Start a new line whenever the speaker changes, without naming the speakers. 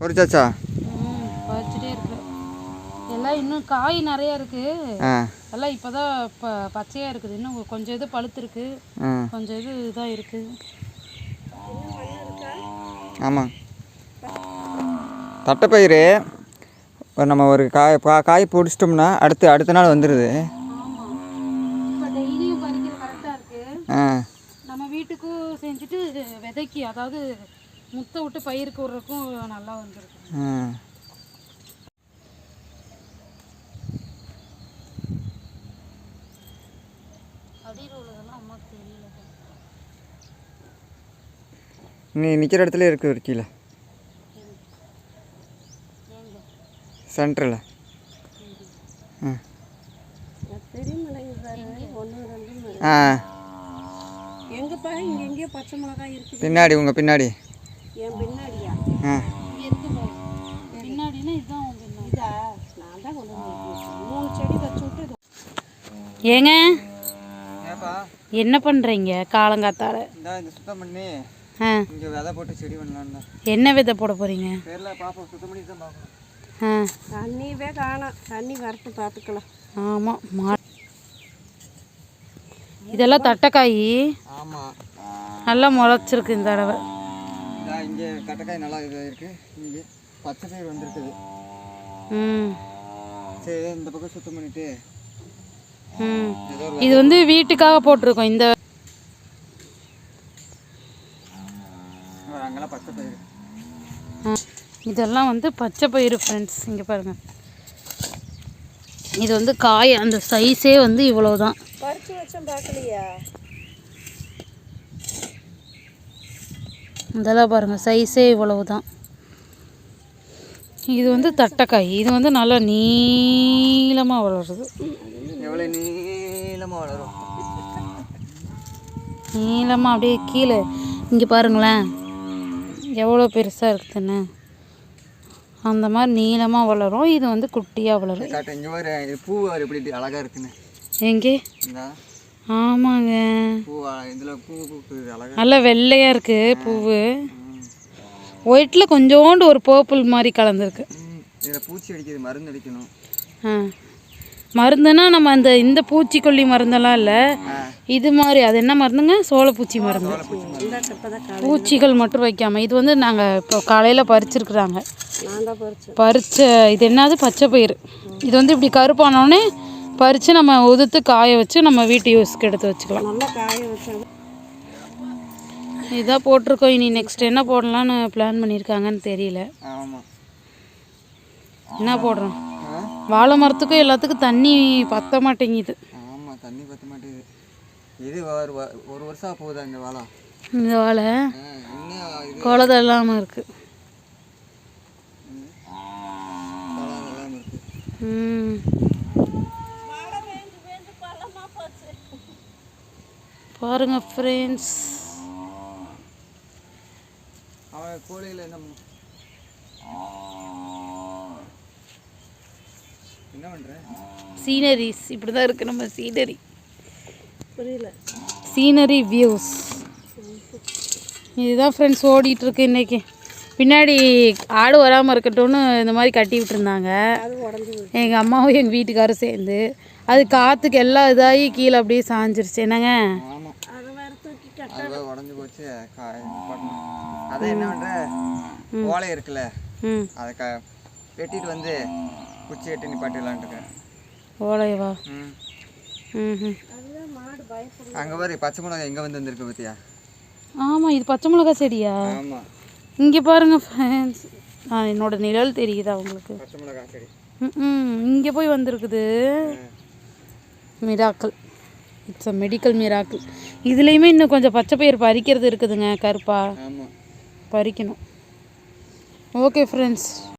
பொரிச்சாச்சா?
பறிச்சுட்டே இருக்கு. எல்லாம் இன்னும் காய் நிறைய இருக்கு. எல்லாம் இப்போதான் பச்சையாக இருக்குது. இன்னும் கொஞ்சம் இது பழுத்துருக்கு, கொஞ்சம் இது இதாக இருக்கு.
ஆமாம், தட்டைப்பயிறு நம்ம ஒரு காய் பிடிச்சிட்டோம்னா அடுத்த நாள் வந்துடுது.
இப்போ டெய்லியும் பறிக்கிற கரெக்டாக இருக்குது. நம்ம வீட்டுக்கும் செஞ்சுட்டு விதைக்கி, அதாவது முட்டை விட்டு பயிருக்கு விட்றதுக்கும் நல்லா வந்துருக்கு. அடியில் உள்ளதெல்லாம் அம்மாவுக்கு தெரியல.
நீ நிற்கிற இடத்துல இருக்கு ஒரு கீழே சென்டரில்.
எங்கப்பா இங்கே எங்கேயோ பச்சை மிளகாய் இருக்குது
பின்னாடி, உங்கள் பின்னாடி.
என் பின்னாடியா? பின்னாடினா இதுதான் இதா? நான் தான் கொண்டு வந்து 3 செடி வச்சு விட்டு. ஏங்க என்ன பண்ணுறீங்க காலங்காத்தால?
சுத்தம் பண்ணி இங்கே விதை போட்டு செடி பண்ணலான்னு.
என்ன விதை போட போகிறீங்க?
பேரில் பார்ப்போம், சுத்தம் பண்ணி தான் பார்க்கணும்.
தண்ணியவே காணோம், தண்ணி வரட்டு பார்த்துக்கலாம். ஆமாம், இதெல்லாம் தட்டைக்காய்.
ஆமாம்,
நல்லா முளைச்சிருக்கு இந்த தடவை.
இங்கே தட்டைக்காய் நல்லா இதாக இருக்குது. இங்கே பச்சை பயிர் வந்துருக்குது. சரி, இந்த பக்கம் சுத்தம் பண்ணிவிட்டு
இது வந்து வீட்டுக்காக போட்டிருக்கோம். இந்த
அங்கெல்லாம் பச்சை பயிர்,
இதெல்லாம் வந்து பச்சை பயிறு ஃப்ரெண்ட்ஸ். இங்கே பாருங்கள், இது வந்து காய் அந்த சைஸே வந்து இவ்வளோதான். பறிச்சு வச்சோம் பார்க்கலையா? இதெல்லாம் பாருங்கள், சைஸே இவ்வளவு தான். இது வந்து தட்டைக்காய். இது வந்து நல்லா நீளமாக வளருது.
எவ்வளோ நீளமாக வளரும்?
நீளமாக அப்படியே கீழே இங்கே பாருங்களேன் எவ்வளோ பெருசாக இருக்குதுன்னு. அந்த மாதிரி நீளமாக வளரும். இது வந்து குட்டியாக வளரும்.
இங்கே வர பூ எப்படி அழகாக இருக்குன்னு.
எங்கே? ஆமாங்க,
பூ இதில் பூ அழகாக
நல்லா வெள்ளையாக இருக்குது பூவு. ஒயிட்டில் கொஞ்சோண்டு ஒரு பர்பிள் மாதிரி கலந்துருக்கு.
இதில் பூச்சி அடிக்குது, மருந்து அடிக்கணும்.
மருந்துன்னா நம்ம இந்த பூச்சிக்கொல்லி மருந்தெல்லாம் இல்லை, இது மாதிரி. அது என்ன மருந்துங்க? சோளப்பூச்சி மருந்து. பூச்சிகள் மட்டும் வைக்காமல். இது வந்து நாங்கள் இப்போ காலையில் பறிச்சிருக்குறாங்க. பறிச்ச இது என்னது? பச்சை பயிறு. இது வந்து இப்படி கருப்பானோடனே பறித்து நம்ம உதுத்து காய வச்சு நம்ம வீட்டு யூஸ்க்கு எடுத்து வச்சுக்கலாம். நல்லா காய வச்சு இதான் போட்டிருக்கோம். இனி நெக்ஸ்ட் என்ன போடலான்னு பிளான் பண்ணியிருக்காங்கன்னு தெரியல. என்ன போடுறோம்? வாழை மரத்துக்கும் எல்லாத்துக்கும் தண்ணி பற்ற மாட்டேங்குது.
ஆமாம், தண்ணி பற்ற மாட்டேங்குது. இது ஒரு வருஷம் போகுதா இந்த வாழை?
இந்த வாழை குலதை இல்லாமல் இருக்குது. பாருங்க ஃப்ரெண்ட்ஸ்,
கோழியில் என்ன பண்ணுறேன்?
சீனரிஸ் இப்படி தான் இருக்குது நம்ம சீனரி. புரியல? சீனரி வியூஸ் இதுதான் ஃப்ரெண்ட்ஸ் ஓடிட்டுருக்கு இன்றைக்கி. பின்னாடி ஆடு வராமல் இருக்கட்டும்னு இந்த மாதிரி கட்டி விட்டுருந்தாங்க எங்கள் அம்மாவும் எங்கள் வீட்டுக்காரும் சேர்ந்து. அது காற்றுக்கு எல்லாம் இதாகி கீழே அப்படியே சாஞ்சிருச்சு. என்னங்க?
உடஞ்சி போச்சு. அதை என்ன பண்ணுறேன்? ஓலை இருக்குல்ல, அதை வெட்டிட்டு வந்து குச்சி வெட்டி நிப்பாட்டிடலான்ட்டு இருக்கேன்.
ஓலையவா?
அங்கே பாரு, பச்சை மிளகாய் எங்கே வந்து வந்துருக்கு பார்த்தியா?
ஆமாம், இது பச்சை மிளகாய் செடியா?
ஆமாம்,
இங்கே பாருங்கள் ஃப்ரெண்ட்ஸ், என்னோட நிழல் தெரியுதா உங்களுக்கு?
பச்சை மிளகாய் செடி
இங்கே போய் வந்திருக்குது. Miracle, it's a medical miracle. இதுலேயுமே இன்னும் கொஞ்சம் பச்சை பயிர் பறிக்கிறது இருக்குதுங்க, கருப்பா பறிக்கணும். Okay friends.